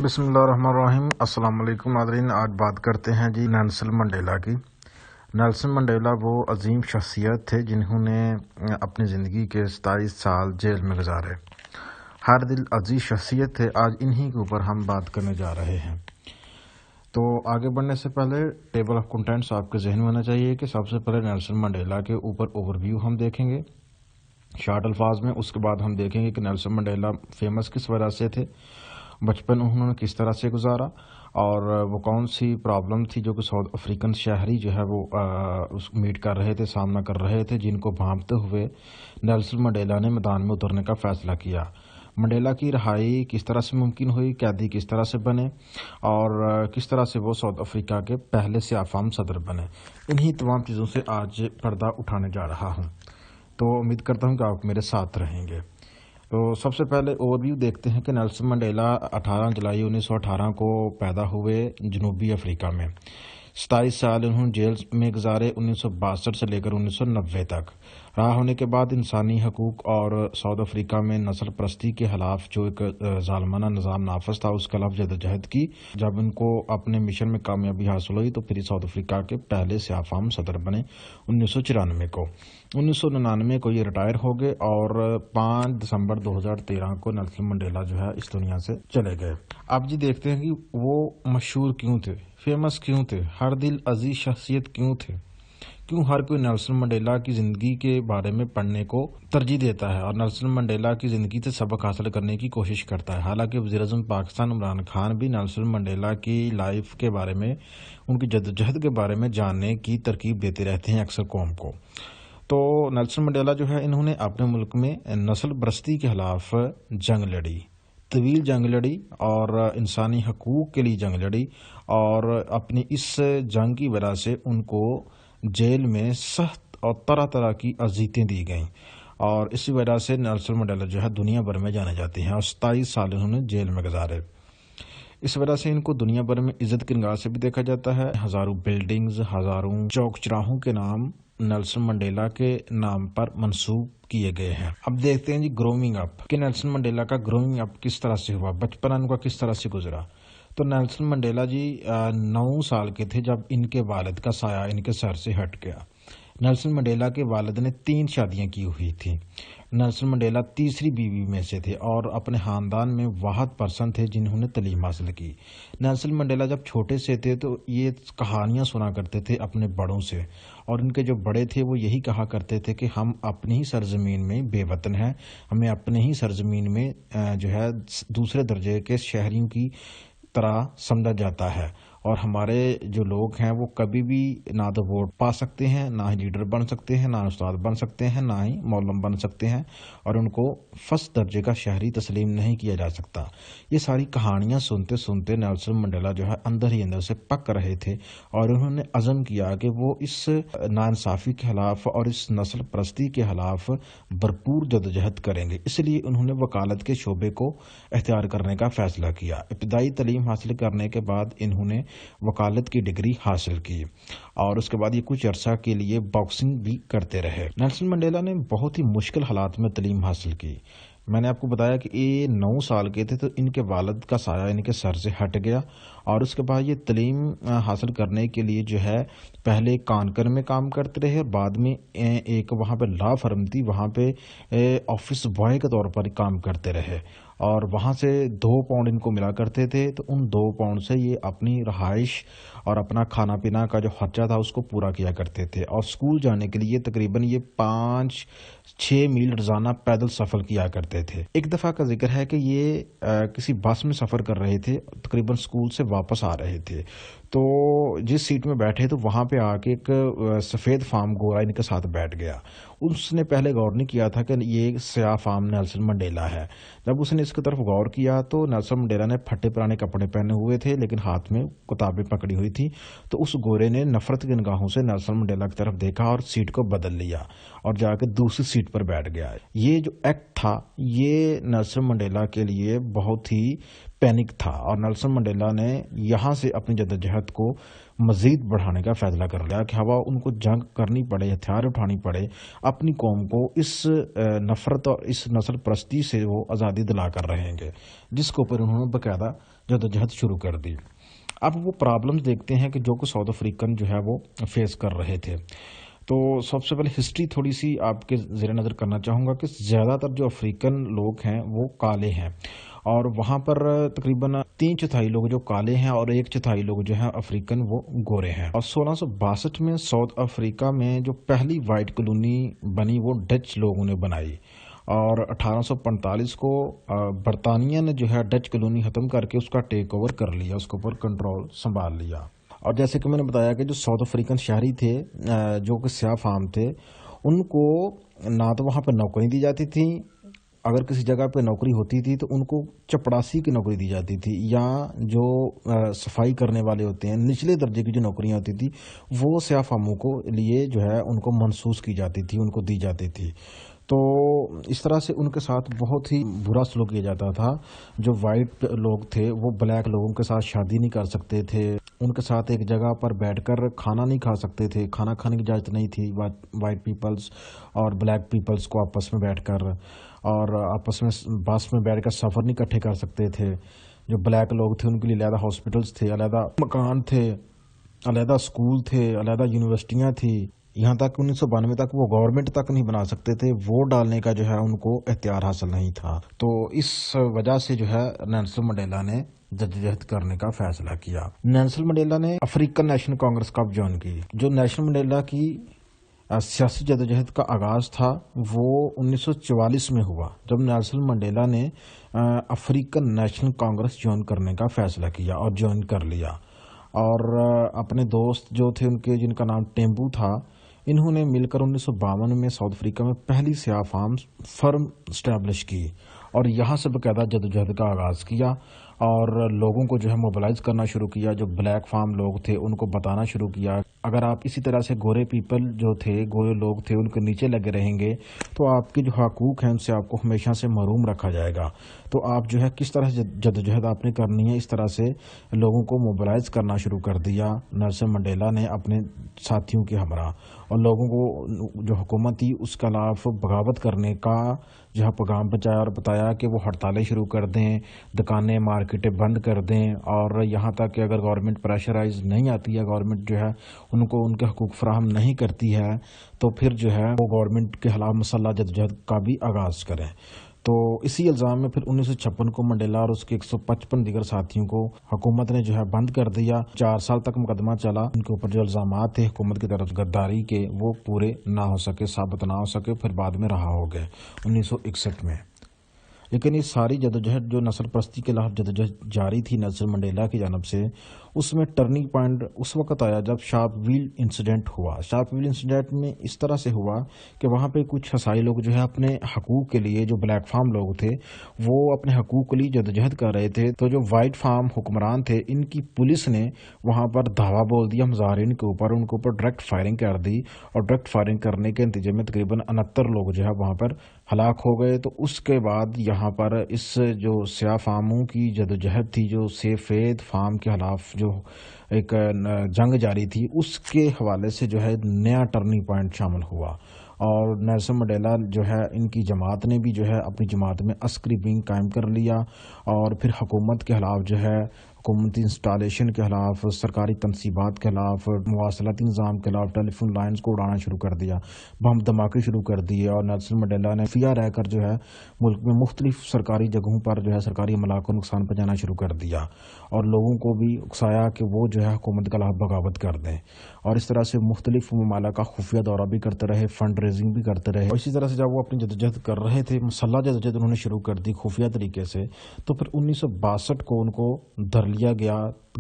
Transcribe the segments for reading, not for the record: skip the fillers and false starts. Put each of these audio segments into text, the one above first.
بسم اللہ الرحمن الرحیم۔ السلام علیکم ناظرین، آج بات کرتے ہیں جی نیلسن منڈیلا کی۔ نیلسن منڈیلا وہ عظیم شخصیت تھے جنہوں نے اپنی زندگی کے 27 سال جیل میں گزارے۔ ہر دل عزیز شخصیت تھے، آج انہی کے اوپر ہم بات کرنے جا رہے ہیں۔ تو آگے بڑھنے سے پہلے ٹیبل آف کنٹینٹس آپ کے ذہن میں ہونا چاہیے کہ سب سے پہلے نیلسن منڈیلا کے اوپر اوور ویو ہم دیکھیں گے شارٹ الفاظ میں۔ اس کے بعد ہم دیکھیں گے کہ نیلسن منڈیلا فیمس کس وجہ سے تھے، بچپن انہوں نے کس طرح سے گزارا، اور وہ کون سی پرابلم تھی جو کہ ساؤتھ افریقن شہری جو ہے وہ میٹ کر رہے تھے، سامنا کر رہے تھے، جن کو بھانپتے ہوئے نیلسن منڈیلا نے میدان میں اترنے کا فیصلہ کیا۔ منڈیلا کی رہائی کس طرح سے ممکن ہوئی، قیدی کس طرح سے بنے، اور کس طرح سے وہ ساؤتھ افریقہ کے پہلے سیاہ فام صدر بنے، انہی تمام چیزوں سے آج پردہ اٹھانے جا رہا ہوں۔ تو امید کرتا ہوں کہ آپ میرے ساتھ رہیں گے۔ تو سب سے پہلے اوور ویو دیکھتے ہیں کہ نیلسن منڈیلا 18 جولائی 1918 کو پیدا ہوئے جنوبی افریقہ میں۔ 27 سال انہوں نے جیل میں گزارے، 1962 سے لے کر 1990 تک۔ رہا ہونے کے بعد انسانی حقوق اور ساؤتھ افریقہ میں نسل پرستی کے خلاف جو ایک ظالمانہ نظام نافذ تھا، اس کے خلاف جدوجہد کی۔ جب ان کو اپنے مشن میں کامیابی حاصل ہوئی تو پھر ساؤتھ افریقہ کے پہلے سیاہ فام صدر بنے 1994 کو۔ 1999 کو یہ ریٹائر ہو گئے اور 5 دسمبر 2013 کو نیلسن منڈیلا جو ہے اس دنیا سے چلے گئے۔ اب جی دیکھتے ہیں کہ وہ مشہور کیوں تھے، فیمس کیوں تھے، ہر دل عزیز شخصیت کیوں تھے، کیوں ہر کوئی نیلسن منڈیلا کی زندگی کے بارے میں پڑھنے کو ترجیح دیتا ہے اور نیلسن منڈیلا کی زندگی سے سبق حاصل کرنے کی کوشش کرتا ہے۔ حالانکہ وزیر اعظم پاکستان عمران خان بھی نیلسن منڈیلا کی لائف کے بارے میں، ان کی جدوجہد کے بارے میں جاننے کی ترغیب دیتے رہتے ہیں اکثر قوم کو۔ تو نیلسن منڈیلا جو ہے انہوں نے اپنے ملک میں نسل پرستی کے خلاف جنگ لڑی، طویل جنگ لڑی، اور انسانی حقوق کے لیے جنگ لڑی، اور اپنی اس جنگ کی وجہ سے ان کو جیل میں سخت اور طرح طرح کی اذیتیں دی گئیں، اور اسی وجہ سے نیلسن منڈیلا جو ہے دنیا بھر میں جانے جاتے ہیں، اور 27 سال انہوں نے جیل میں گزارے۔ اس وجہ سے ان کو دنیا بھر میں عزت کی نگاہ سے بھی دیکھا جاتا ہے۔ ہزاروں بلڈنگز، ہزاروں چوک چراہوں کے نام نیلسن منڈیلا کے نام پر منسوب کیے گئے ہیں۔ اب دیکھتے ہیں جی گروئنگ اپ، کہ نیلسن منڈیلا کا گروئنگ اپ کس طرح سے ہوا، بچپن ان کا کس طرح سے گزرا۔ تو نیلسن منڈیلا جی 9 سال کے تھے جب ان کے والد کا سایہ ان کے سر سے ہٹ گیا۔ نیلسن منڈیلا کے والد نے 3 شادیاں کی ہوئی تھیں۔ نیلسن منڈیلا تیسری بیوی میں سے تھے اور اپنے خاندان میں واحد پرسن تھے جنہوں نے تعلیم حاصل کی۔ نیلسن منڈیلا جب چھوٹے سے تھے تو یہ کہانیاں سنا کرتے تھے اپنے بڑوں سے، اور ان کے جو بڑے تھے وہ یہی کہا کرتے تھے کہ ہم اپنی ہی سرزمین میں بے وطن ہیں، ہمیں اپنے ہی سرزمین میں جو ہے دوسرے درجے کے شہریوں کی طرح سمجھا جاتا ہے، اور ہمارے جو لوگ ہیں وہ کبھی بھی نہ تو ووٹ پا سکتے ہیں، نہ ہی لیڈر بن سکتے ہیں، نہ استاد بن سکتے ہیں، نہ ہی مولم بن سکتے ہیں، اور ان کو فرسٹ درجے کا شہری تسلیم نہیں کیا جا سکتا۔ یہ ساری کہانیاں سنتے سنتے نیلسن منڈیلا جو ہے اندر ہی اندر سے پک رہے تھے، اور انہوں نے عزم کیا کہ وہ اس ناانصافی کے خلاف اور اس نسل پرستی کے خلاف بھرپور جدوجہد کریں گے۔ اس لیے انہوں نے وکالت کے شعبے کو اختیار کرنے کا فیصلہ کیا۔ ابتدائی تعلیم حاصل کرنے کے بعد انہوں نے وکالت کی ڈگری حاصل کی، اور اس کے بعد یہ کچھ عرصہ کے لیے باکسنگ بھی کرتے رہے۔ نیلسن منڈیلا نے بہت ہی مشکل حالات میں تعلیم حاصل کی۔ میں نے آپ کو بتایا کہ یہ 9 سال کے تھے تو ان کے والد کا سایہ ان کے سر سے ہٹ گیا، اور اس کے بعد یہ تعلیم حاصل کرنے کے لیے جو ہے پہلے کانکر میں کام کرتے رہے، اور بعد میں ایک وہاں پہ لا فرم تھی، وہاں پہ آفس بوائے کے طور پر کام کرتے رہے، اور وہاں سے 2 پاؤنڈ ان کو ملا کرتے تھے، تو ان 2 پاؤنڈ سے یہ اپنی رہائش اور اپنا کھانا پینا کا جو خرچہ تھا اس کو پورا کیا کرتے تھے، اور اسکول جانے کے لیے تقریباً یہ 5-6 میل روزانہ پیدل سفر کیا کرتے تھے۔ ایک دفعہ کا ذکر ہے کہ یہ کسی بس میں سفر کر رہے تھے، تقریباً اسکول سے واپس آ رہے تھے، تو جس سیٹ میں بیٹھے تو وہاں پہ آ کے ایک سفید فام گورا ان کے ساتھ بیٹھ گیا۔ اس نے پہلے غور نہیں کیا تھا کہ یہ سیاہ فام نیلسن منڈیلا ہے۔ جب اس نے اس کی طرف غور کیا تو نیلسن منڈیلا نے پھٹے پرانے کپڑے پہنے ہوئے تھے لیکن ہاتھ میں کتابیں پکڑی ہوئی تھی، تو اس گورے نے نفرت کی نگاہوں سے نیلسن منڈیلا کی طرف دیکھا اور سیٹ کو بدل لیا اور جا کے دوسری سیٹ پر بیٹھ گیا۔ یہ جو ایکٹ تھا یہ نیلسن منڈیلا کے لیے بہت ہی پینک تھا اور نیلسن منڈیلا نے یہاں سے اپنی جدوجہد کو مزید بڑھانے کا فیصلہ کر لیا کہ ہوا ان کو جنگ کرنی پڑے، ہتھیار اٹھانی پڑے، اپنی قوم کو اس نفرت اور اس نسل پرستی سے وہ آزادی دلا کر رہیں گے، جس کے اوپر انہوں نے باقاعدہ جدوجہد شروع کر دی۔ اب وہ پرابلمز دیکھتے ہیں کہ جو کہ ساؤتھ افریقن جو ہے وہ فیس کر رہے تھے۔ تو سب سے پہلے ہسٹری تھوڑی سی آپ کے زیر نظر کرنا چاہوں گا کہ زیادہ تر جو افریقن لوگ ہیں وہ کالے ہیں، اور وہاں پر تقریباً 3/4 لوگ جو کالے ہیں اور 1/4 لوگ جو ہیں افریقن وہ گورے ہیں۔ اور 1662 میں ساؤتھ افریقہ میں جو پہلی وائٹ کالونی بنی وہ ڈچ لوگوں نے بنائی، اور 1845 کو برطانیہ نے جو ہے ڈچ کالونی ختم کر کے اس کا ٹیک اوور کر لیا، اس کے اوپر کنٹرول سنبھال لیا۔ اور جیسے کہ میں نے بتایا کہ جو ساؤتھ افریقن شہری تھے جو کہ سیاہ فام تھے، ان کو نہ تو وہاں پہ نوکری دی جاتی تھی، اگر کسی جگہ پہ نوکری ہوتی تھی تو ان کو چپڑاسی کی نوکری دی جاتی تھی، یا جو صفائی کرنے والے ہوتے ہیں نچلے درجے کی جو نوکریاں ہوتی تھی وہ سیاہ فاموں کو لیے جو ہے ان کو منسوخ کی جاتی تھی، ان کو دی جاتی تھی۔ تو اس طرح سے ان کے ساتھ بہت ہی برا سلوک کیا جاتا تھا۔ جو وائٹ لوگ تھے وہ بلیک لوگوں کے ساتھ شادی نہیں کر سکتے تھے، ان کے ساتھ ایک جگہ پر بیٹھ کر کھانا نہیں کھا سکتے تھے، کھانا کھانے کی اجازت نہیں تھی وائٹ پیپلز اور بلیک پیپلز کو آپس میں بیٹھ کر، اور آپس میں بس میں بیٹھ کر سفر نہیں اکٹھے کر سکتے تھے۔ جو بلیک لوگ تھے ان کے لیے علیحدہ ہاسپٹلز تھے، علیحدہ مکان تھے، علیحدہ اسکول تھے، علیحدہ یونیورسٹیاں تھیں، یہاں تک 1992 تک وہ گورنمنٹ تک نہیں بنا سکتے تھے، ووٹ ڈالنے کا جو ہے ان کو اختیار حاصل نہیں تھا۔ تو اس وجہ سے جو ہے نیلسن منڈیلا نے جدوجہد کرنے کا فیصلہ کیا۔ نیلسن منڈیلا نے افریقن نیشنل کانگریس کب جوائن کی؟ جو نیلسن منڈیلا کی سیاسی جدوجہد کا آغاز تھا وہ 1944 میں ہوا، جب نیلسن منڈیلا نے افریقن نیشنل کانگریس جوائن کرنے کا فیصلہ کیا اور جوائن کر لیا، اور اپنے دوست جو تھے ان کے جن کا نام ٹیمبو تھا، انہوں نے مل کر 1952 میں ساؤتھ افریقہ میں پہلی سیاہ فام فرم اسٹیبلش کی، اور یہاں سے باقاعدہ جدوجہد کا آغاز کیا، اور لوگوں کو جو ہے موبلائز کرنا شروع کیا۔ جو بلیک فارم لوگ تھے ان کو بتانا شروع کیا اگر آپ اسی طرح سے گورے پیپل جو تھے، گورے لوگ تھے، ان کے نیچے لگے رہیں گے تو آپ کے جو حقوق ہیں ان سے آپ کو ہمیشہ سے محروم رکھا جائے گا۔ تو آپ جو ہے کس طرح سے جدوجہد آپ نے کرنی ہے، اس طرح سے لوگوں کو موبلائز کرنا شروع کر دیا نیلسن منڈیلا نے اپنے ساتھیوں کے ہمراہ، اور لوگوں کو جو حکومت تھی اس کے خلاف بغاوت کرنے کا جو ہے پیغام پہنچایا، اور بتایا کہ وہ ہڑتالیں شروع کر دیں، دکانیں مارکیٹیں بند کر دیں، اور یہاں تک کہ اگر گورنمنٹ پریشرائز نہیں آتی ہے، گورنمنٹ جو ہے ان کو ان کے حقوق فراہم نہیں کرتی ہے، تو پھر جو ہے وہ گورنمنٹ کے خلاف مسلح جدوجہد کا بھی آغاز کریں۔ تو اسی الزام میں پھر 1956 کو منڈیلا اور اس کے 155 دیگر ساتھیوں کو حکومت نے جو ہے بند کر دیا۔ 4 سال تک مقدمہ چلا، ان کے اوپر جو الزامات تھے حکومت کی طرف غداری کے وہ پورے نہ ہو سکے، ثابت نہ ہو سکے، پھر بعد میں رہا ہو گئے 1961 میں۔ لیکن یہ ساری جدوجہد جو نسل پرستی کے خلاف جدوجہد جاری تھی نیلسن منڈیلا کی جانب سے، اس میں ٹرننگ پوائنٹ اس وقت آیا جب شارپ ویل انسیڈنٹ ہوا۔ شارپ ویل انسیڈنٹ میں اس طرح سے ہوا کہ وہاں پہ کچھ عیسائی لوگ جو ہے اپنے حقوق کے لیے، جو بلیک فارم لوگ تھے وہ اپنے حقوق کے لیے جدوجہد کر رہے تھے، تو جو وائٹ فارم حکمران تھے ان کی پولیس نے وہاں پر دھاوا بول دیا مظاہرین کے اوپر، ان کے اوپر ڈائریکٹ فائرنگ کر دی، اور ڈائریکٹ فائرنگ کرنے کے نتیجے میں تقریباً 69 لوگ جو ہے وہاں پر ہلاک ہو گئے۔ تو اس کے بعد یہاں پر اس جو سیاہ فاموں کی جدوجہد تھی، جو سفید فام کے خلاف جو ایک جنگ جاری تھی، اس کے حوالے سے جو ہے نیا ٹرننگ پوائنٹ شامل ہوا، اور نیلسن منڈیلا جو ہے ان کی جماعت نے بھی جو ہے اپنی جماعت میں عسکری ونگ قائم کر لیا، اور پھر حکومت کے خلاف جو ہے حکومتی انسٹالیشن کے خلاف، سرکاری تنصیبات کے خلاف، مواصلاتی نظام کے خلاف ٹیلی فون لائنز کو اڑانا شروع کر دیا، بم دھماکے شروع کر دیے، اور نیلسن منڈیلا نے خفیہ رہ کر جو ہے ملک میں مختلف سرکاری جگہوں پر جو ہے سرکاری عملہ کو نقصان پہنچانا شروع کر دیا، اور لوگوں کو بھی اکسایا کہ وہ جو ہے حکومت کے خلاف بغاوت کر دیں، اور اس طرح سے مختلف ممالک کا خفیہ دورہ بھی کرتے رہے، فنڈ ریزنگ بھی کرتے رہے، اور اسی طرح سے جب وہ اپنی جدوجہد کر رہے تھے، مسلح جدوجہد انہوں نے شروع کر دی خفیہ طریقے سے، تو پھر 1962 کو ان کو دھر لیا گیا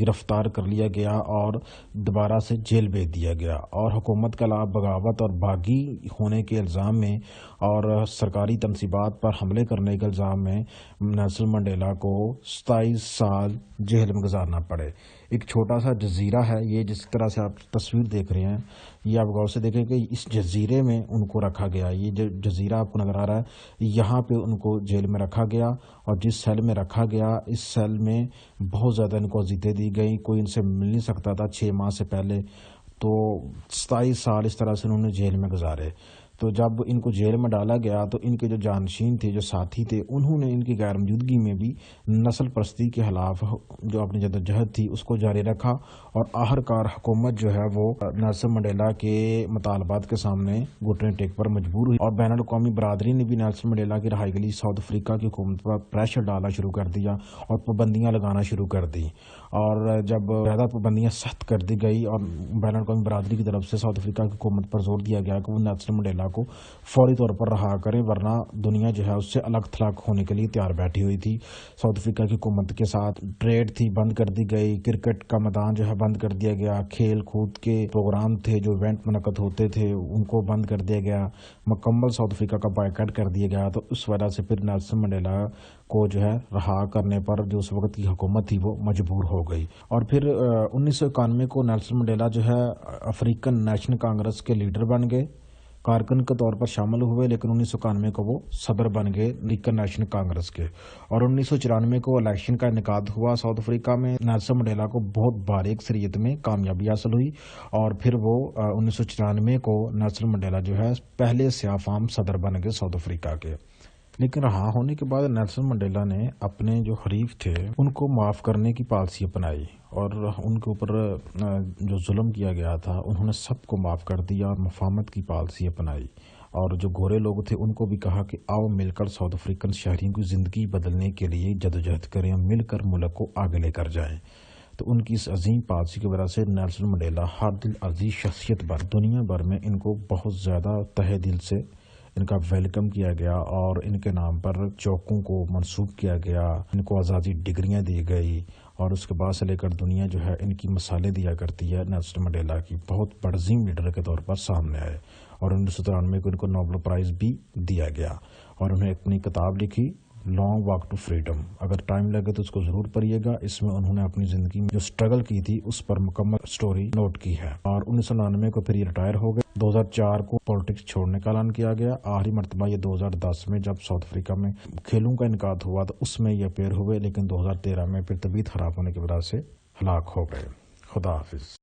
گرفتار کر لیا گیا اور دوبارہ سے جیل بھیج دیا گیا، اور حکومت کے خلاف بغاوت اور باغی ہونے کے الزام میں اور سرکاری تنصیبات پر حملے کرنے کے الزام میں نیلسن منڈیلا کو 27 سال جیل میں گزارنا پڑے۔ ایک چھوٹا سا جزیرہ ہے یہ، جس طرح سے آپ تصویر دیکھ رہے ہیں، یہ آپ غور سے دیکھیں کہ اس جزیرے میں ان کو رکھا گیا۔ یہ جو جزیرہ آپ کو نظر آ رہا ہے، یہاں پہ ان کو جیل میں رکھا گیا، اور جس سیل میں رکھا گیا اس سیل میں بہت زیادہ ان کو اذیتیں دی گئیں، کوئی ان سے مل نہیں سکتا تھا 6 ماہ سے پہلے۔ تو 27 سال اس طرح سے انہوں نے جیل میں گزارے۔ تو جب ان کو جیل میں ڈالا گیا تو ان کے جو جانشین تھے، جو ساتھی تھے، انہوں نے ان کی غیر موجودگی میں بھی نسل پرستی کے خلاف جو اپنی جدوجہد تھی اس کو جاری رکھا، اور آخرکار حکومت جو ہے وہ نیلسن منڈیلا کے مطالبات کے سامنے گھٹنے ٹیک پر مجبور ہوئی، اور بین الاقوامی برادری نے بھی نیلسن منڈیلا کی رہائی کے لیے ساؤتھ افریقہ کی حکومت پر پریشر ڈالنا شروع کر دیا اور پابندیاں لگانا شروع کر دی۔ اور جب زیادہ پابندیاں سخت کر دی گئی اور بین الاقوامی برادری کی طرف سے ساؤتھ افریقہ کی حکومت پر زور دیا گیا کہ وہ نیلسن منڈیلا کو فوری طور پر رہا کریں، ورنہ دنیا جو ہے اس سے الگ تھلگ ہونے کے لیے تیار بیٹھی ہوئی تھی۔ ساؤتھ افریقہ کی حکومت کے ساتھ ٹریڈ تھی بند کر دی گئی، کرکٹ کا میدان جو ہے بند کر دیا گیا، کھیل کود کے پروگرام تھے جو ایونٹ منعقد ہوتے تھے ان کو بند کر دیا گیا، مکمل ساؤتھ افریقہ کا بائیکاٹ کر دیا گیا۔ تو اس وجہ سے پھر نیلسن منڈیلا کو جو ہے رہا کرنے پر جو اس وقت کی حکومت تھی وہ مجبور ہو گئی۔ اور پھر 1991 کو نیلسن منڈیلا جو ہے افریقن نیشنل کانگریس کے لیڈر بن گئے، کارکن کے طور پر شامل ہوئے، لیکن 1991 کو وہ صدر بن گئے افریقن نیشنل کانگریس کے۔ اور 1994 کو الیکشن کا انعقاد ہوا ساؤتھ افریقہ میں۔ نیلسن منڈیلا کو بہت بھاری اکثریت میں کامیابی حاصل ہوئی، اور پھر وہ 1994 کو نیلسن منڈیلا جو ہے پہلے سیاہ فام صدر بن گئے ساؤتھ افریقہ کے۔ لیکن رہا ہونے کے بعد نیلسن منڈیلا نے اپنے جو حریف تھے ان کو معاف کرنے کی پالیسی اپنائی، اور ان کے اوپر جو ظلم کیا گیا تھا انہوں نے سب کو معاف کر دیا اور مفاہمت کی پالیسی اپنائی۔ اور جو گورے لوگ تھے ان کو بھی کہا کہ آؤ مل کر ساؤتھ افریقن شہریوں کی زندگی بدلنے کے لیے جدوجہد کریں، مل کر ملک کو آگے لے کر جائیں۔ تو ان کی اس عظیم پالیسی کی وجہ سے نیلسن منڈیلا ہر دل عزیز شخصیت بن دنیا بھر میں ان کو بہت زیادہ تہہ دل سے ان کا ویلکم کیا گیا، اور ان کے نام پر چوکوں کو منسوب کیا گیا، ان کو آزادی ڈگریاں دی گئی، اور اس کے بعد سے لے کر دنیا جو ہے ان کی مثالیں دیا کرتی ہے نیلسن منڈیلا کی بہت بڑعظیم لیڈر کے طور پر سامنے آئے۔ اور 1993 کو ان کو نوبل پرائز بھی دیا گیا، اور انہیں اپنی کتاب لکھی لانگ واک ٹو فریڈم۔ اگر ٹائم لگے تو اس کو ضرور پڑھیے گا، اس میں انہوں نے اپنی زندگی میں جو سٹرگل کی تھی اس پر مکمل سٹوری نوٹ کی ہے۔ اور 1999 کو پھر یہ ریٹائر ہو گئے۔ 2004 کو پولیٹکس چھوڑنے کا اعلان کیا گیا، آخری مرتبہ یہ 2010 میں جب ساؤتھ افریقہ میں کھیلوں کا انعقاد ہوا تو اس میں یہ اپیئر ہوئے، لیکن 2013 میں پھر طبیعت خراب ہونے کی وجہ سے ہلاک ہو گئے۔ خدا حافظ۔